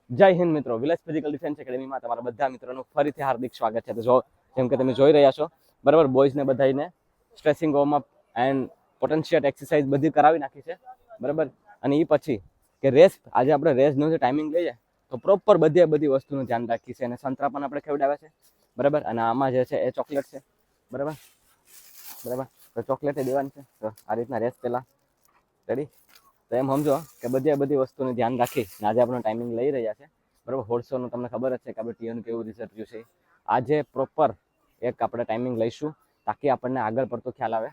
જય હિન્દ મિત્રો, village physical defence એકેડેમીમાં તમારા બધા મિત્રોનું ફરીથી હાર્દિક સ્વાગત છે. તો જો જેમ કે તમે જોઈ રહ્યા છો બરાબર, બોયઝને બધાને stressing warm up and potential exercise બધી કરાવી નાખી છે બરાબર. અને એ પછી કે રેસ, આજે આપણે રેસનો જે ટાઈમિંગ લઈએ તો પ્રોપર બધી વસ્તુનું ધ્યાન રાખી છે. અને સંતરા પણ આપણે ખવડાવ્યા છે બરાબર. અને આમાં જે છે એ ચોકલેટ છે બરાબર. તો ચોકલેટ દેવાની છે. તો આ રીતના રેસ પહેલા રેડી. તો એમ સમજો કે બધી વસ્તુનું ધ્યાન રાખી આજે આપણો ટાઈમિંગ લઈ રહ્યા છે બરાબર. હોર્સોનું તમને ખબર જ છે કે આપણે ટીઓનું કેવું રિઝલ્ટ રહ્યું છે. આજે પ્રોપર એક આપણે ટાઈમિંગ લઈશું તાકી આપણને આગળ પડતો ખ્યાલ આવે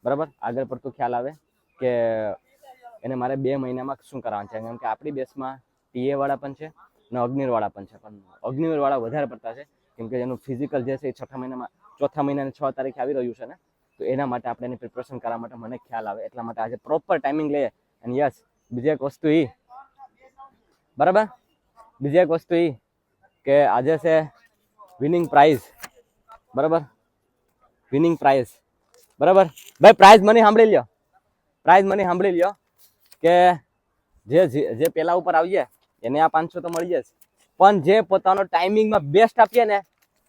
બરાબર. આગળ પડતો ખ્યાલ આવે કે એને મારે 2 મહિનામાં શું કરવાનું છે. કેમ કે આપણી બેસમાં ટીએ વાળા પણ છે અને અગ્નિવીર વાળા પણ છે, પણ અગ્નિવીર વાળા વધારે પડતા છે કેમ કે એનું ફિઝિકલ જે છે એ ચોથા મહિનાની 6 તારીખે આવી રહ્યું છે ને. તો એના માટે આપણે એની પ્રિપરેશન કરવા માટે મને ખ્યાલ આવે એટલા માટે આજે પ્રોપર ટાઈમિંગ લઈએ. અને યસ, બીજી એક વસ્તુ એ બરાબર, બીજી એક વસ્તુ એ કે આજે છે વિનિંગ પ્રાઇઝ બરાબર. વિનિંગ પ્રાઇઝ બરાબર. ભાઈ પ્રાઇઝ મની સાંભળી લ્યો, પ્રાઇઝ મની સાંભળી લ્યો કે જે પેલા ઉપર આવીએ એને આ 500 તો મળી જશે, પણ જે પોતાનો ટાઈમિંગમાં બેસ્ટ આપીએ ને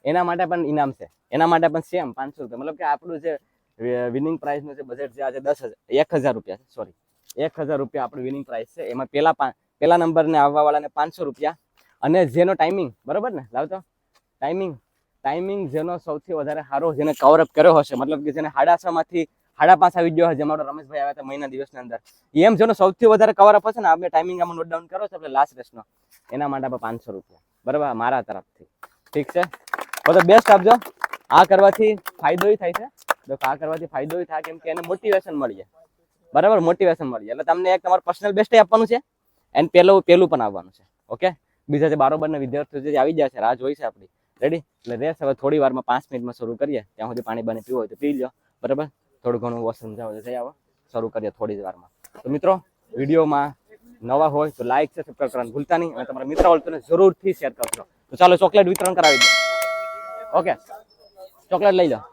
એના માટે પણ ઇનામ છે. એના માટે પણ સેમ 500 રૂપિયા. મતલબ કે આપણું જે વિનિંગ પ્રાઇઝનું જે બજેટ છે આજે 10,000 રૂપિયા છે. સોરી, 1,000 રૂપિયા આપણું વિનિંગ પ્રાઇસ છે. એમાં પેલા નંબરને આવવા વાળાને 500 રૂપિયા. અને જેનો ટાઈમિંગ બરાબર ને, લાવતો ટાઈમિંગ જેનો સૌથી વધારે સારો, જેને કવરઅપ કર્યો હશે, મતલબ કે જેને 6:30 માંથી 5:30 આવી ગયો હશે, જેમાં રમેશભાઈ આવ્યા હતા મહિના દિવસની અંદર, એમ જેનો સૌથી વધારે કવરઅપ હશે ને, આપણે ટાઈમિંગ આમાં નોટ ડાઉન કરો છો આપણે લાસ્ટ રેસનો, એના માટે આપણે 500 રૂપિયા બરાબર મારા તરફથી. ઠીક છે, બધો બેસ્ટ આપજો. આ કરવાથી ફાયદો એ થાય છે, આ કરવાથી ફાયદો એ થાય કેમ કે એને મોટિવેશન મળી જાય બરાબર. મોટિવેશન મળી જાય એટલે તમને એક તમારું પર્સનલ બેસ્ટ આપવાનું છે એન્ડ પેલું પણ આવવાનું છે. ઓકે, બીજા જે બારોબારના વિદ્યાર્થીઓ જે આવી ગયા છે, રાહ જોઈ છે આપણી, રેડી. એટલે રેસ હવે થોડી વારમાં 5 મિનિટમાં શરૂ કરીએ. ત્યાં સુધી પાણી બાણી પીવું હોય તો પી લો બરાબર. થોડું ઘણું વોશરૂમ જાવ તો જઈ આવો. શરૂ કરીએ થોડી જ વારમાં. તો મિત્રો, વિડીયોમાં નવા હોય તો લાઈક છે, સબસ્ક્રાઈબ કરવાનું ભૂલતા નહીં. અને તમારા મિત્રો હોય તો જરૂરથી શેર કરજો. તો ચાલો ચોકલેટ વિતરણ કરાવી દો. ઓકે, ચોકલેટ લઈ જાઓ.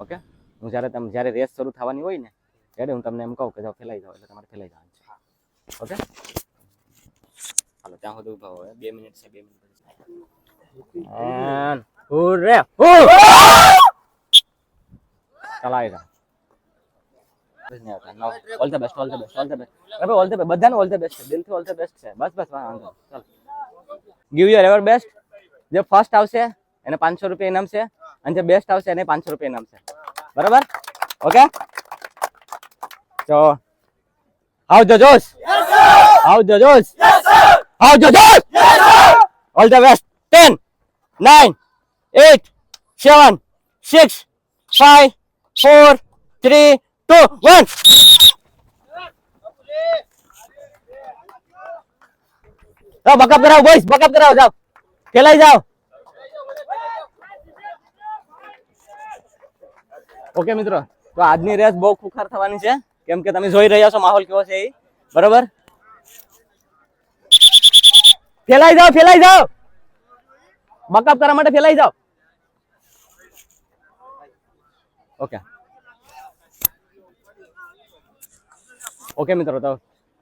ઓકે, હું જ્યારે રેસ શરૂ થવાની હોય ને ત્યારે હું તમને એમ કહું કે જાઓ ફેલાઈ જાઓ, એટલે તમારે ફેલાઈ જવાનું છે. ઓકે, હાલો ત્યાં સુધી ઉભા હોય. 2 મિનિટ છે, 2 મિનિટ ચલાવી જાઓ. All the best, all the best, all the best. હવે ઓલ ધ બેસ્ટ, બધાને ઓલ ધ બેસ્ટ છે, દિલથી ઓલ ધ બેસ્ટ છે. બસ વાંધો. ચાલો, ગીવ યોર એવર બેસ્ટ. જે ફર્સ્ટ આવશે એને 500 રૂપિયા ઇનામ છે, અને જે બેસ્ટ આવશે એને 500 રૂપિયા ઇનામ છે બરાબર. ઓકે, તો આવજો જોશ, આવજો જોશ, આવજો જોશ. All the best. 10 9 8 7 6 5 4 3 2 1. બકઅપ કરાવો બોયસ, બકઅપ કરાવો. જાઓ, ખેલાઈ જાઓ. ઓકે મિત્રો, તો આજની રેસ બહુ ખુખાર થવાની છે કેમ કે તમે જોઈ રહ્યા છો માહોલ કેવો છે એ બરાબર. ફેલાઈ જાઓ, ફેલાઈ જાઓ. બકઅપ કરવા માટે ફેલાઈ જાઓ. ઓકે, ઓકે મિત્રો, તો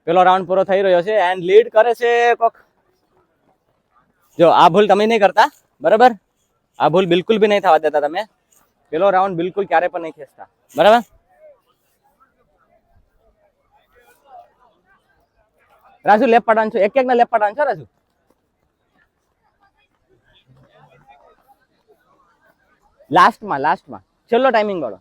પેલો રાઉન્ડ પૂરો થઈ રહ્યો છે એન્ડ લીડ કરે છે કોક. જો આ ભૂલ તમે નહીં કરતા બરાબર. આ ભૂલ બિલકુલ બી નહીં થવા દેતા તમે. પેલો રાઉન્ડ બિલકુલ ક્યારે પણ નહીં ખેંચતા બરાબર. રાજુ લેપ પાડવાનું છો, એક ના લેપ પાડવાનું છો રાજુ. લાસ્ટમાં છેલ્લો ટાઈમિંગ વાળો.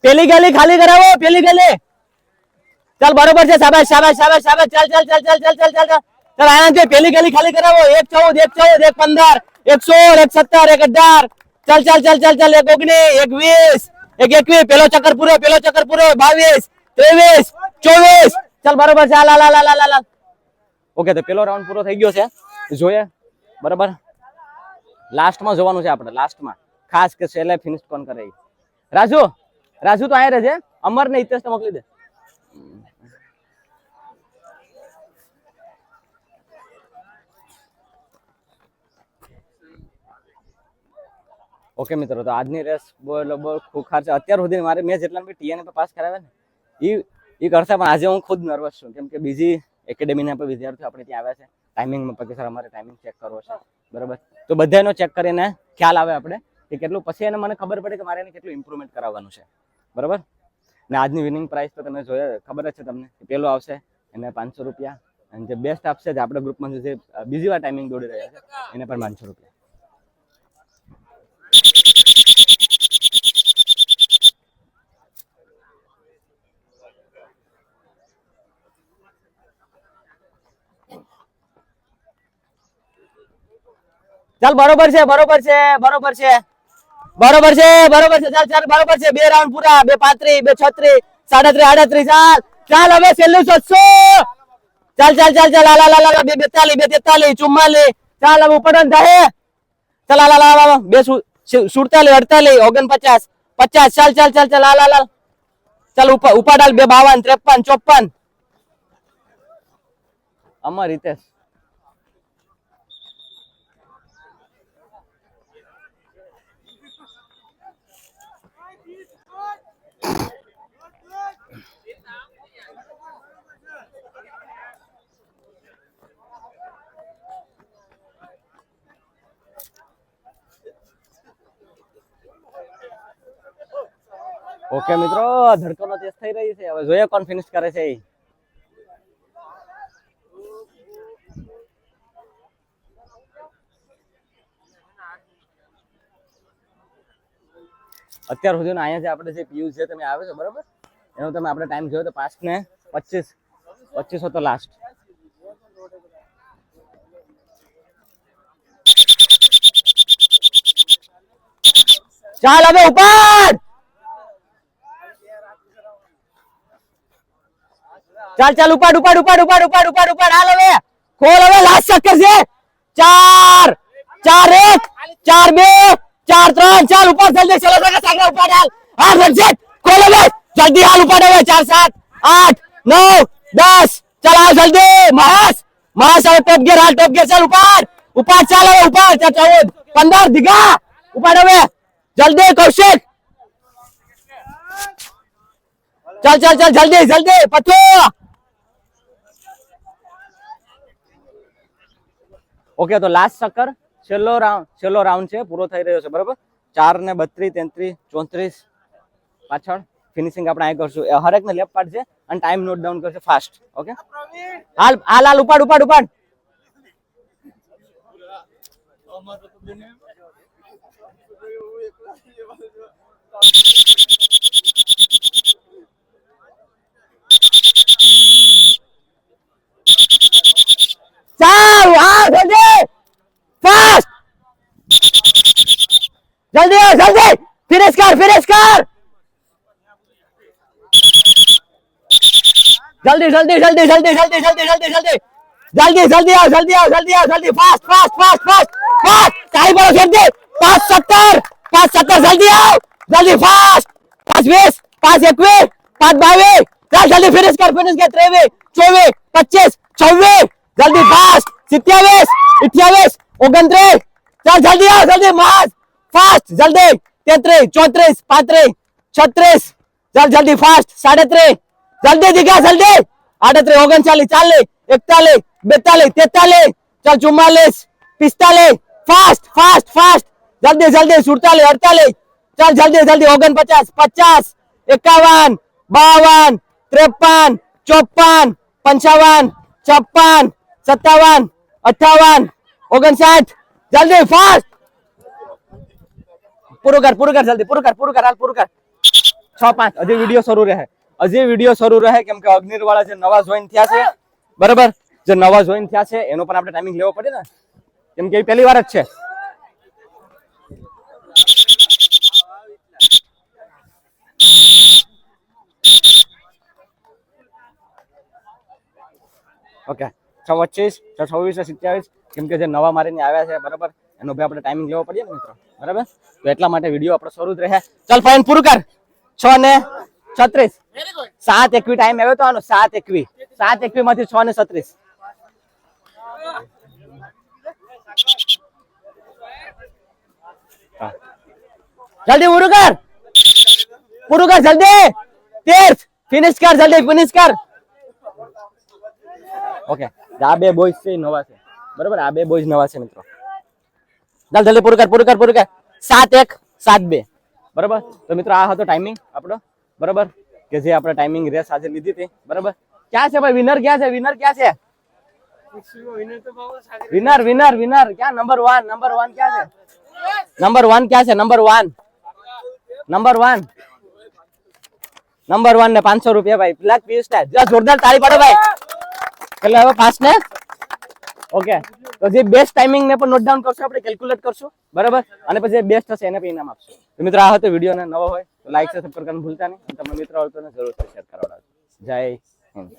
પેલી ગલી ખાલી કરાવો, પેલી ગલી. चल बरोबर છે શાબાશ શાબાશ શાબાશ શાબાશ चल चल चल चल चल चल चल चल आनंद પેલી ગલી ખાલી કરાવો 1 14 1 14 1 15 1 16 1 17 1 18 चल चल चल चल चल 1 19 1 20 1 21 પેલો ચક્કર પૂરો 22 23 24 चल બરોબર છે લા લા લા લા લા ઓકે તો પેલો રાઉન્ડ પૂરો થઈ ગયો છે જોઈએ બરોબર લાસ્ટમાં જોવાનું છે આપણે લાસ્ટમાં ખાસ કે છેલ્લે ફિનિશ કોણ કરે રાજુ રાજુ તો આયા રહેજે અમર ને હિતેશ ને મોકલી દે ઓકે મિત્રો તો આજની રેસ બહુ ખુખાર છે અત્યાર સુધી મારે મેં જેટલા બી ટીએન પાસ કરાવ્યા ને એ કરતા પણ આજે હું ખુદ નર્વસ છું કેમ કે બીજી એકેડેમીના પણ વિદ્યાર્થીઓ આપણે ત્યાં આવ્યા છે ટાઈમિંગમાં પછી સર અમારે ટાઈમિંગ ચેક કરવો છે બરાબર તો બધાનો ચેક કરીને ખ્યાલ આવે આપણે કે કેટલું પછી એને મને ખબર પડે કે મારે એને કેટલું ઇમ્પ્રુવમેન્ટ કરાવવાનું છે બરાબર ને આજની વિનિંગ પ્રાઇસ તો તમે જોયા ખબર જ છે તમને પેલો આવશે એને 500 રૂપિયા અને જે બેસ્ટ આપશે જે આપણા ગ્રુપમાં જે બીજી વાર ટાઈમિંગ દોડી રહ્યા છે એને પણ 500 રૂપિયા ચાલ બરોબર છે બરોબર છે બરોબર છે બરોબર છે બરોબર છે ચાલ ચાલ બરોબર છે 2 રાઉન્ડ પૂરા 2 35 2 36 37 38 ચાલ હવે છેલ્લું 700 ચાલ ચાલ ચાલ ચાલ લા લા લા 2 42 2 43 44 ચાલ હવે ઉપર થાય ચાલ લા લા લા 2 47 48 49 50 ચાલ ચાલ ચાલ ચાલ લા લા ચાલ ઉપર ડાલ 2 52 53 54 અમર હિતેશ ઓકે મિત્રો ધડકોનો ટેસ્ટ થઈ રહી છે હવે જોઈએ કોણ ફિનિશ કરે છે અત્યાર સુધી અહીંયા જે આપણે જે પીયુષ છે તમે આવે છો બરાબર એનો તમે આપણે ટાઈમ જોયો તો 5 ને 25 હતો લાસ્ટ ચાલ હવે ઉપર ચાલ ચાલ ઉપાડ ઉપાડ ઉપાડ ઉપાડ ઉપાડ ઉપાડ ઉપાડ હાલ હવે ખોલ હવે લાસ્ટ ચક્કર છે 4 4 1 4 2 4 3 ચાલ ઉપર જલ્દી ચલો સાગર ઉપાડ હાલ હા રણજીત ખોલ હવે જલ્દી હાલ ઉપાડ હવે 4 7 8 9 10 ચાલ આવ જલ્દી મહાસ હવે ટોપ ગિયર હાલ ટોપ ગિયર ચાલ ઉપાડ ઉપાડ ચાલ હવે ઉપાડ 14 15 દીગા ઉપાડ હવે જલ્દી કૌશિક ચાલ ચાલ ચાલ જલ્દી જલ્દી પતો ઓકે તો લાસ્ટ ચક્કર છેલ્લો રાઉન્ડ છે પૂરો થઈ રહ્યો છે બરાબર 4 ને 32 33 34 પાછળ ફિનિશિંગ આપણે અહીં કરશું હરેક ને લેફ્ટ પાડશે અને ટાઈમ નોટ ડાઉન કરશે ફાસ્ટ ઓકે હાલ હાલ હાલ ઉપાડ ઉપાડ ઉપાડ ચાલ હા જલ્દી ફાસ્ટ જલ્દી જલ્દી ફિનિશ કર જલ્દી જલ્દી જલ્દી જલ્દી જલ્દી જલ્દી જલ્દી જલ્દી જલ્દી જલ્દી આવ જલ્દી આવ જલ્દી આવ જલ્દી fast fast fast fast fast time બોલો જલ્દી 5:17 5:17 જલ્દી આવ જલ્દી ફાસ્ટ 5:20 5:21 5:22 ચાલ જલ્દી ફિનિશ કર 23 24 25 26 જલ્દી ફાસ્ટ 27 28 29 ચાલ જલ્દી આવ જલ્દી માસ ફાસ્ટ જલ્દી 33 34 35 36 ચાલ જલ્દી ફાસ્ટ 33 જલ્દી દીગા જલ્દી 38 39 40 41 42 43 44 ચાલ 44 45 ફાસ્ટ ફાસ્ટ ફાસ્ટ જલ્દી જલ્દી 47 48 ચાલ જલ્દી જલ્દી 49 50 51 52 53 54 55 56 57 58 59 जल्दी फास्ट पूरा कर जल्दी पूरा कर हाल पूरा कर 6 5 अभी वीडियो शुरू रहे હજી વિડીયો શરૂ રહે, કેમ કે અગ્નિર વાળા જે નવા જોઈન થયા છે, બરાબર, જે નવા જોઈન થયા છે એનો પણ આપણે ટાઈમિંગ લેવો પડે ને, કેમ કે એ પહેલી વાર જ છે. ઓકે, 6:25, 6:26, 27, કેમ કે જે નવા મારીને આવ્યા છે, બરાબર, એનો ભાઈ આપણે ટાઈમિંગ લેવો પડે ને મિત્રો, બરાબર, તો એટલા માટે વિડીયો આપણો શરૂ જ રહે. ચાલ ફાઈન, પૂરું કર. 6:36, 7:21 ટાઈમ આવ્યો તો આનો, 7:21, 7:21 માંથી 6:36. જલ્દી પૂરું કર જલ્દી. 13 ફિનિશ કર, જલ્દી ફિનિશ કર. ઓકે, આ બે બોયઝ છે નવા છે, બરાબર, આ બે બોયઝ નવા છે મિત્રો. ચાલ જલ્દી પૂરું કર. 7:1, 7:2, બરાબર. તો મિત્રો આ હતો ટાઈમિંગ આપણો, બરાબર, કે જે આપણે ટાઈમિંગ રેસ આજે લીધી હતી, બરાબર. ક્યાં છે ભાઈ વિનર? ક્યાં છે વિનર? ક્યાં છે વિનર? ક્યાં નંબર 1? નંબર 1 ક્યાં છે? નંબર 1 ક્યાં છે? નંબર 1 ને 500 રૂપિયા ભાઈ. બ્લેક પીસ ટાઈપ જોરદાર તાળી પાડો ભાઈ. એટલે હવે પાસ ને ઓકે, તો જે બેસ્ટ ટાઈમિંગ ને પણ નોટ ડાઉન કરશું, આપણે કેલ્ક્યુલેટ કરશું, બરાબર, અને પછી જે બેસ્ટ હશે એને પણ ઇનામ આપશું. તો મિત્રો આ હતો વિડીયો, ને નવો હોય તો લાઈક સબસ્ક્રાઇબ કરવાનું ભૂલતા નહીં. તમારા મિત્રો હોય તો જરૂરથી શેર કરાવડાવજો. જય હિન્દ.